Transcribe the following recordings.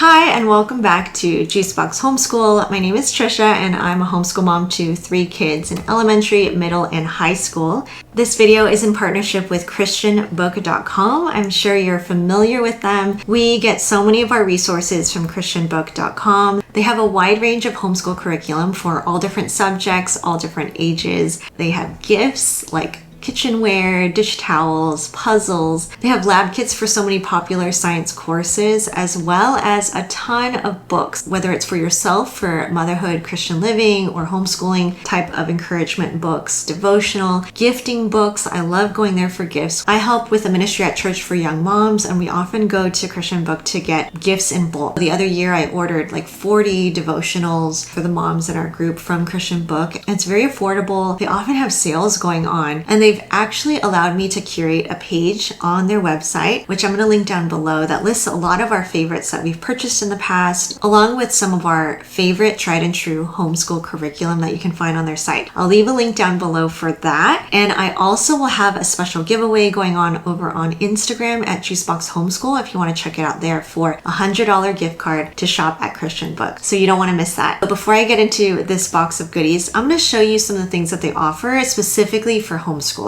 Hi, and welcome back to Box Homeschool. My name is Trisha, and I'm a homeschool mom to 3 kids in elementary, middle, and high school. This video is in partnership with Christianbook.com. I'm sure you're familiar with them. We get so many of our resources from Christianbook.com. They have a wide range of homeschool curriculum for all different subjects, all different ages. They have gifts like kitchenware, dish towels, puzzles. They have lab kits for so many popular science courses, as well as a ton of books, whether it's for yourself, for motherhood, Christian living, or homeschooling type of encouragement books, devotional, gifting books. I love going there for gifts. I help with a ministry at church for young moms, and we often go to Christian Book to get gifts in bulk. The other year I ordered like 40 devotionals for the moms in our group from Christian Book. It's very affordable. They often have sales going on, and they've actually allowed me to curate a page on their website, which I'm going to link down below, that lists a lot of our favorites that we've purchased in the past, along with some of our favorite tried and true homeschool curriculum that you can find on their site. I'll leave a link down below for that. And I also will have a special giveaway going on over on Instagram at Box Homeschool if you want to check it out there for a $100 gift card to shop at Christian Book. So you don't want to miss that. But before I get into this box of goodies, I'm going to show you some of the things that they offer specifically for homeschoolers.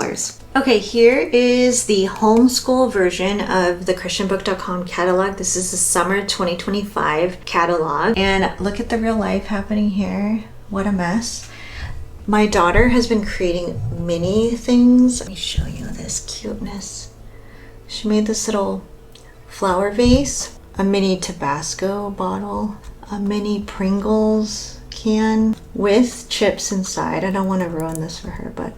Okay, here is the homeschool version of the Christianbook.com catalog. This is the summer 2025 catalog. And look at the real life happening here. What a mess. My daughter has been creating mini things. Let me show you this cuteness. She made this little flower vase, a mini Tabasco bottle, a mini Pringles can with chips inside. I don't want to ruin this for her, but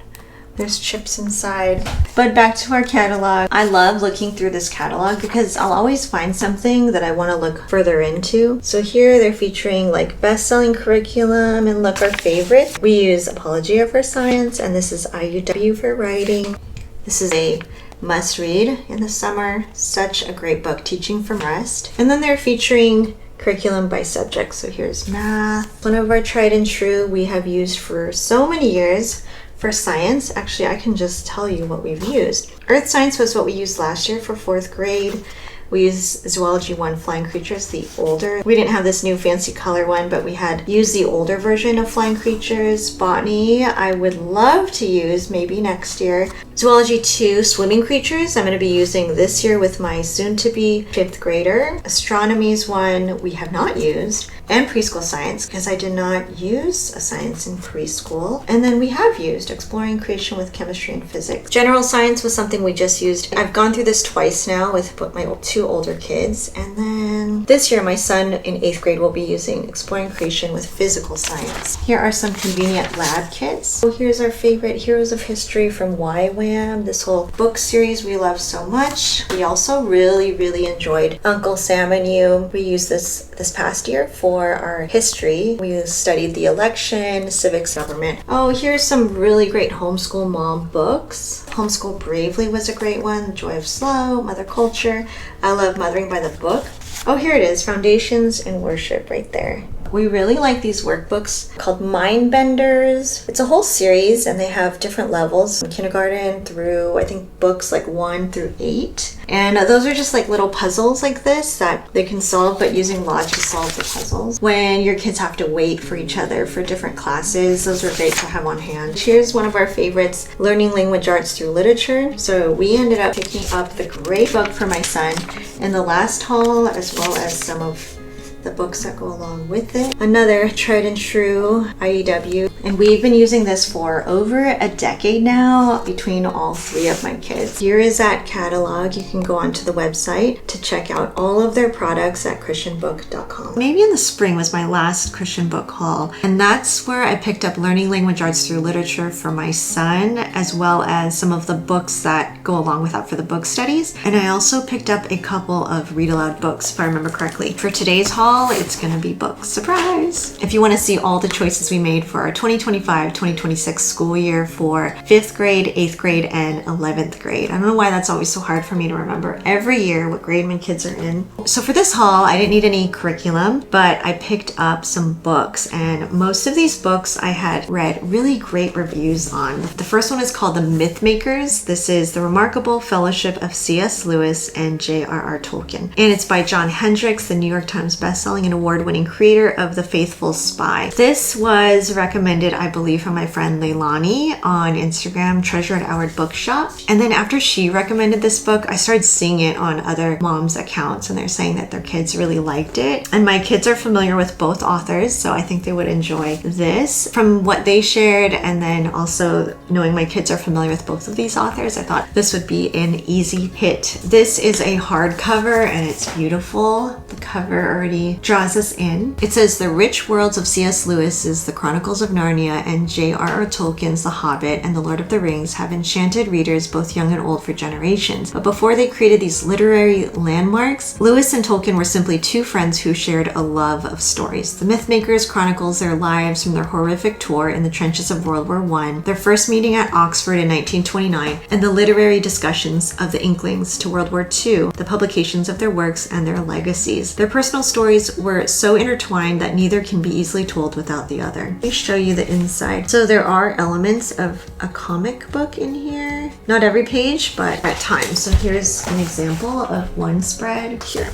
there's chips inside. But back to our catalog. I love looking through this catalog because I'll always find something that I want to look further into. So here they're featuring like best-selling curriculum, and look, our favorites. We use Apologia for Science, and this is IUW for writing. This is a must read in the summer. Such a great book, Teaching from Rest. And then they're featuring curriculum by subject. So here's math. One of our tried and true we have used for so many years. For science, actually, I can just tell you what we've used. Earth Science was what we used last year for 4th grade. We used Zoology 1, Flying Creatures, the older. We didn't have this new fancy color one, but we had used the older version of Flying Creatures. Botany, I would love to use maybe next year. Zoology 2, Swimming Creatures, I'm going to be using this year with my soon-to-be 5th grader. Astronomy's one we have not used. And Preschool Science, because I did not use a science in preschool. And then we have used Exploring Creation with Chemistry and Physics. General Science was something we just used. I've gone through this twice now with my 2 older kids. And then this year, my son in 8th grade will be using Exploring Creation with Physical Science. Here are some convenient lab kits. So here's our favorite Heroes of History from YWAM. This whole book series we love so much. We also really enjoyed Uncle Sam and You. We used this past year for our history. We studied the election, civics, government. Oh, here's some really great homeschool mom books. Homeschool Bravely was a great one. Joy of Slow, Mother Culture. I love Mothering by the Book. Oh, here it is, Foundations in Worship right there. We really like these workbooks called Mind Benders. It's a whole series, and they have different levels from kindergarten through, I think, books like 1 through 8. And those are just like little puzzles like this that they can solve, but using logic to solve the puzzles. When your kids have to wait for each other for different classes, those are great to have on hand. Here's one of our favorites, Learning Language Arts Through Literature. So we ended up picking up the great book for my son in the last haul, as well as some of the books that go along with it. Another tried and true IEW, and we've been using this for over a decade now between all 3 of my kids. Here is that catalog. You can go onto the website to check out all of their products at Christianbook.com. Maybe in the spring was my last Christian book haul, and that's where I picked up Learning Language Arts Through Literature for my son, as well as some of the books that go along with that for the book studies. And I also picked up a couple of read aloud books, if I remember correctly. For today's haul, it's going to be book surprise. If you want to see all the choices we made for our 20 2025-2026 school year for 5th grade, 8th grade, and 11th grade. I don't know why that's always so hard for me to remember every year what grade my kids are in. So for this haul, I didn't need any curriculum, but I picked up some books, and most of these books I had read really great reviews on. The first one is called The Myth Makers. This is The Remarkable Fellowship of C.S. Lewis and J.R.R. Tolkien. And it's by John Hendricks, the New York Times bestselling and award-winning creator of The Faithful Spy. This was recommended, I believe, from my friend Leilani on Instagram, Treasure and Howard Bookshop. And then after she recommended this book, I started seeing it on other moms' accounts, and they're saying that their kids really liked it. And my kids are familiar with both authors, so I think they would enjoy this. From what they shared, and then also knowing my kids are familiar with both of these authors, I thought this would be an easy hit. This is a hardcover, and it's beautiful. The cover already draws us in. It says The Rich Worlds of C.S. Lewis's The Chronicles of Narnia and J.R.R. Tolkien's The Hobbit and The Lord of the Rings have enchanted readers both young and old for generations. But before they created these literary landmarks, Lewis and Tolkien were simply two friends who shared a love of stories. The Mythmakers chronicles their lives from their horrific tour in the trenches of World War I, their first meeting at Oxford in 1929, and the literary discussions of the Inklings to World War II, the publications of their works and their legacies. Their personal stories were so intertwined that neither can be easily told without the other. Let me show you the inside. So there are elements of a comic book in here. Not every page, but at times. So here's an example of one spread here.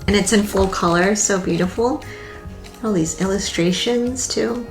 And it's in full color, so beautiful. All these illustrations too.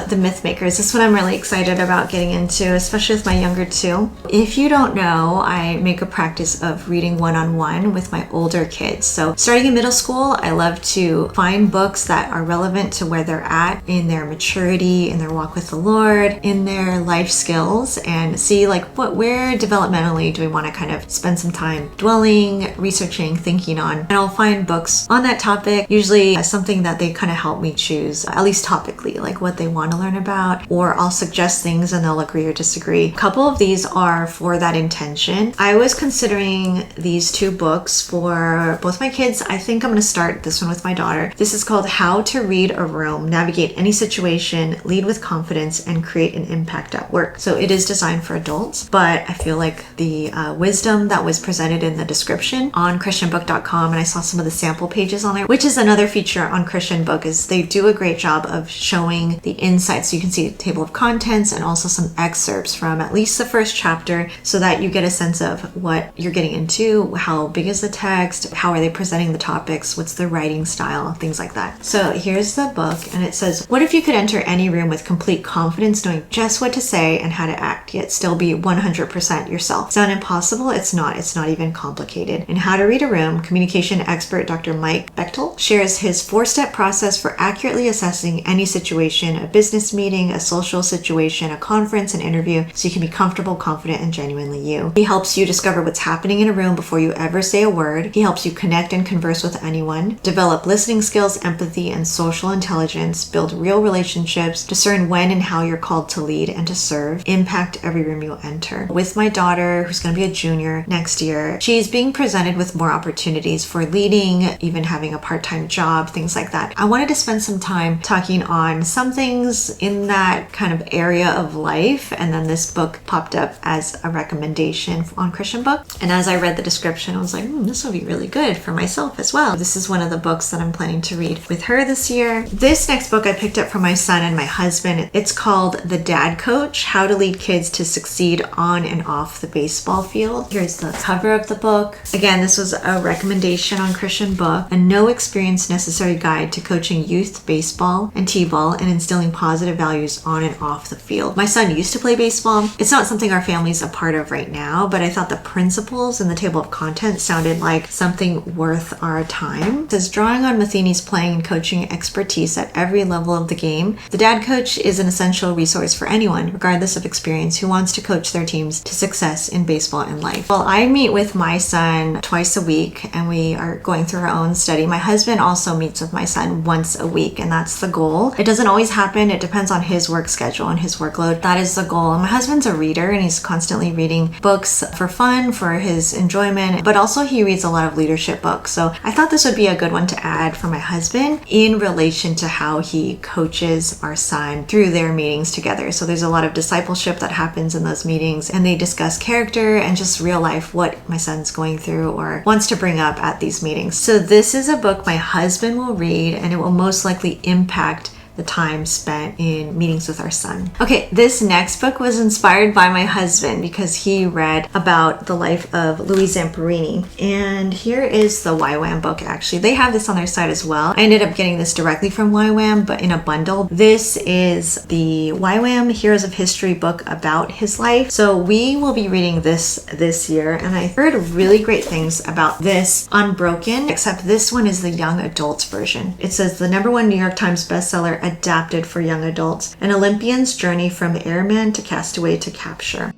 The Mythmakers. This one I'm really excited about getting into, especially with my younger two. If you don't know, I make a practice of reading one-on-one with my older kids. So starting in middle school, I love to find books that are relevant to where they're at in their maturity, in their walk with the Lord, in their life skills, and see like where developmentally do we want to kind of spend some time dwelling, researching, thinking on. And I'll find books on that topic, usually something that they kind of help me choose, at least topically, like what they want to learn about, or I'll suggest things and they'll agree or disagree. A couple of these are for that intention. I was considering these two books for both my kids. I think I'm going to start this one with my daughter. This is called How to Read a Room, Navigate Any Situation, Lead with Confidence, and Create an Impact at Work. So it is designed for adults, but I feel like the wisdom that was presented in the description on Christianbook.com, and I saw some of the sample pages on there, which is another feature on Christianbook, is they do a great job of showing the insights. So you can see a table of contents and also some excerpts from at least the first chapter, so that you get a sense of what you're getting into, how big is the text, how are they presenting the topics, what's the writing style, things like that. So here's the book, and it says, what if you could enter any room with complete confidence, knowing just what to say and how to act, yet still be 100% yourself? Sound impossible? It's not even complicated. In How to Read a Room, communication expert Dr. Mike Bechtel shares his 4-step process for accurately assessing any situation, a business meeting, a social situation, a conference, an interview, so you can be comfortable, confident, and genuinely you. He helps you discover what's happening in a room before you ever say a word. He helps you connect and converse with anyone, develop listening skills, empathy, and social intelligence, build real relationships, discern when and how you're called to lead and to serve, impact every room you enter. With my daughter, who's going to be a junior next year, she's being presented with more opportunities for leading, even having a part-time job, things like that. I wanted to spend some time talking on some things in that kind of area of life, and then this book popped up as a recommendation on Christianbook. And as I read the description, I was like, this will be really good for myself as well. This is one of the books that I'm planning to read with her this year. This next book I picked up for my son and my husband. It's called The Dad Coach, How to Lead Kids to Succeed on and Off the Baseball Field. Here's the cover of the book. Again, this was a recommendation on Christianbook, a no experience necessary guide to coaching youth baseball and t-ball and instilling positive values on and off the field. My son used to play baseball. It's not something our family's a part of right now, but I thought the principles in the table of contents sounded like something worth our time. It says, drawing on Matheny's playing and coaching expertise at every level of the game, the Dad Coach is an essential resource for anyone, regardless of experience, who wants to coach their teams to success in baseball and life. Well, I meet with my son twice a week, and we are going through our own study. My husband also meets with my son once a week, and that's the goal. It doesn't always happen. It depends on his work schedule and his workload. That is the goal. My husband's a reader and he's constantly reading books for fun, for his enjoyment, but also he reads a lot of leadership books. So I thought this would be a good one to add for my husband in relation to how he coaches our son through their meetings together. So there's a lot of discipleship that happens in those meetings, and they discuss character and just real life, what my son's going through or wants to bring up at these meetings. So this is a book my husband will read, and it will most likely impact the time spent in meetings with our son. Okay, this next book was inspired by my husband because he read about the life of Louis Zamperini. And here is the YWAM book, actually. They have this on their site as well. I ended up getting this directly from YWAM, but in a bundle. This is the YWAM Heroes of History book about his life. So we will be reading this year, and I heard really great things about this Unbroken, except this one is the young adults version. It says the #1 New York Times bestseller adapted for young adults, an Olympian's journey from airman to castaway to capture.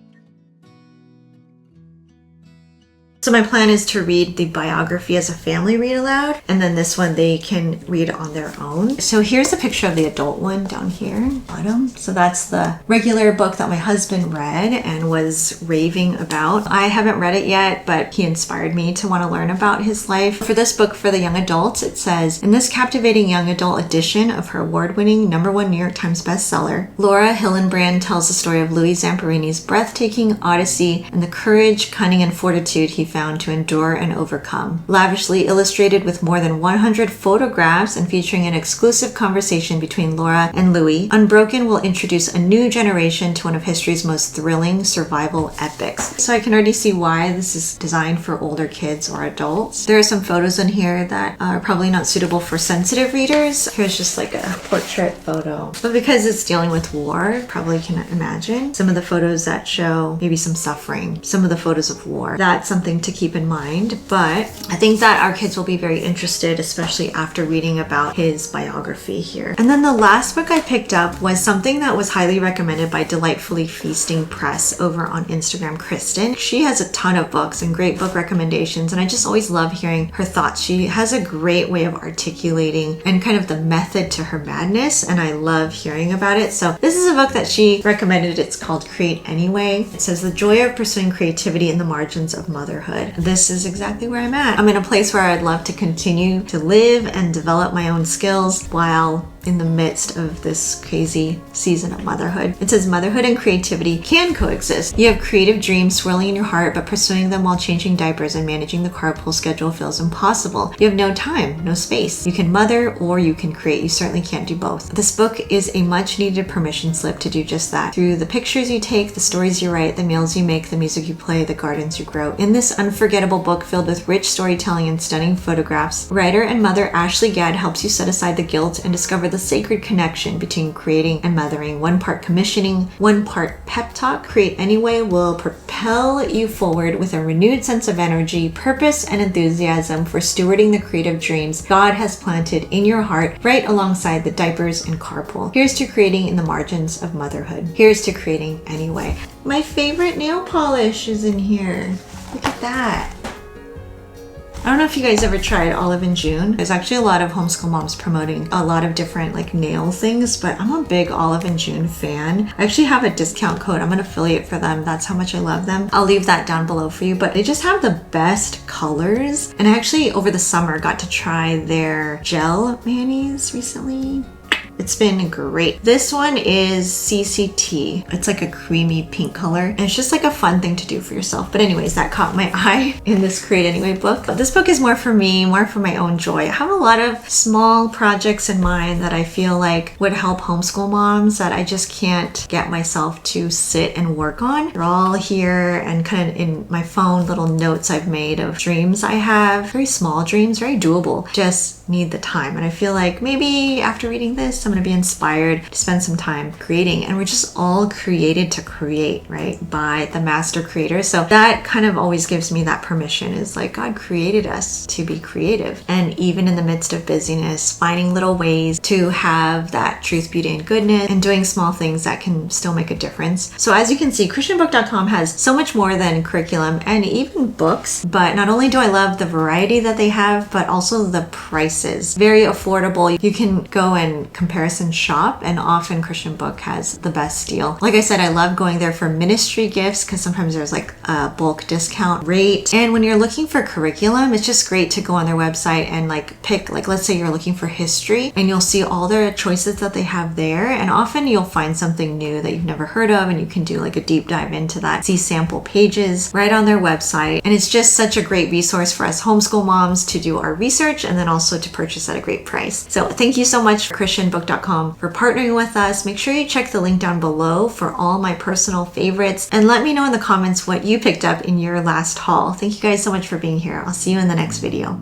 So my plan is to read the biography as a family read aloud, and then this one they can read on their own. So here's a picture of the adult one down here, bottom. So that's the regular book that my husband read and was raving about. I haven't read it yet, but he inspired me to want to learn about his life. For this book for the young adults, it says, in this captivating young adult edition of her award-winning #1 New York Times bestseller, Laura Hillenbrand tells the story of Louis Zamperini's breathtaking odyssey and the courage, cunning, and fortitude he found to endure and overcome. Lavishly illustrated with more than 100 photographs and featuring an exclusive conversation between Laura and Louis, Unbroken will introduce a new generation to one of history's most thrilling survival epics. So I can already see why this is designed for older kids or adults. There are some photos in here that are probably not suitable for sensitive readers. Here's just like a portrait photo. But because it's dealing with war, probably can imagine some of the photos that show maybe some suffering, some of the photos of war. That's something to keep in mind, but I think that our kids will be very interested, especially after reading about his biography here. And then the last book I picked up was something that was highly recommended by Delightfully Feasting Press over on Instagram, Kristen. She has a ton of books and great book recommendations, and I just always love hearing her thoughts. She has a great way of articulating and kind of the method to her madness, and I love hearing about it. So this is a book that she recommended. It's called Create Anyway. It says the joy of pursuing creativity in the margins of motherhood. This is exactly where I'm at. I'm in a place where I'd love to continue to live and develop my own skills while in the midst of this crazy season of motherhood. It says motherhood and creativity can coexist. You have creative dreams swirling in your heart, but pursuing them while changing diapers and managing the carpool schedule feels impossible. You have no time, no space. You can mother or you can create. You certainly can't do both. This book is a much needed permission slip to do just that. Through the pictures you take, the stories you write, the meals you make, the music you play, the gardens you grow. In this unforgettable book filled with rich storytelling and stunning photographs, writer and mother Ashley Gadd helps you set aside the guilt and discover the sacred connection between creating and mothering. One part commissioning, one part pep talk. Create Anyway will propel you forward with a renewed sense of energy, purpose, and enthusiasm for stewarding the creative dreams God has planted in your heart right alongside the diapers and carpool. Here's to creating in the margins of motherhood. Here's to creating anyway. My favorite nail polish is in here. Look at that. I don't know if you guys ever tried Olive and June. There's actually a lot of homeschool moms promoting a lot of different like nail things, but I'm a big Olive and June fan. I actually have a discount code. I'm an affiliate for them. That's how much I love them. I'll leave that down below for you, but they just have the best colors. And I actually over the summer got to try their gel mayonnaise recently. It's been great. This one is CCT. It's like a creamy pink color, and it's just like a fun thing to do for yourself. But anyways, that caught my eye in this Create Anyway book. But this book is more for me, more for my own joy. I have a lot of small projects in mind that I feel like would help homeschool moms that I just can't get myself to sit and work on. They're all here and kind of in my phone, little notes I've made of dreams I have. Very small dreams, very doable. Just need the time. And I feel like maybe after reading this, I'm going to be inspired to spend some time creating. And we're just all created to create, right? By the master creator. So that kind of always gives me that permission, is like God created us to be creative. And even in the midst of busyness, finding little ways to have that truth, beauty, and goodness, and doing small things that can still make a difference. So as you can see, Christianbook.com has so much more than curriculum and even books. But not only do I love the variety that they have, but also the prices. Very affordable. You can go and compare comparison shop, and often Christian Book has the best deal. Like I said, I love going there for ministry gifts because sometimes there's like a bulk discount rate. And when you're looking for curriculum, it's just great to go on their website and like pick, like let's say you're looking for history, and you'll see all their choices that they have there. And often you'll find something new that you've never heard of, and you can do like a deep dive into that, see sample pages right on their website. And it's just such a great resource for us homeschool moms to do our research and then also to purchase at a great price. So thank you so much, Christianbook.com, for partnering with us. Make sure you check the link down below for all my personal favorites, and let me know in the comments what you picked up in your last haul. Thank you guys so much for being here. I'll see you in the next video.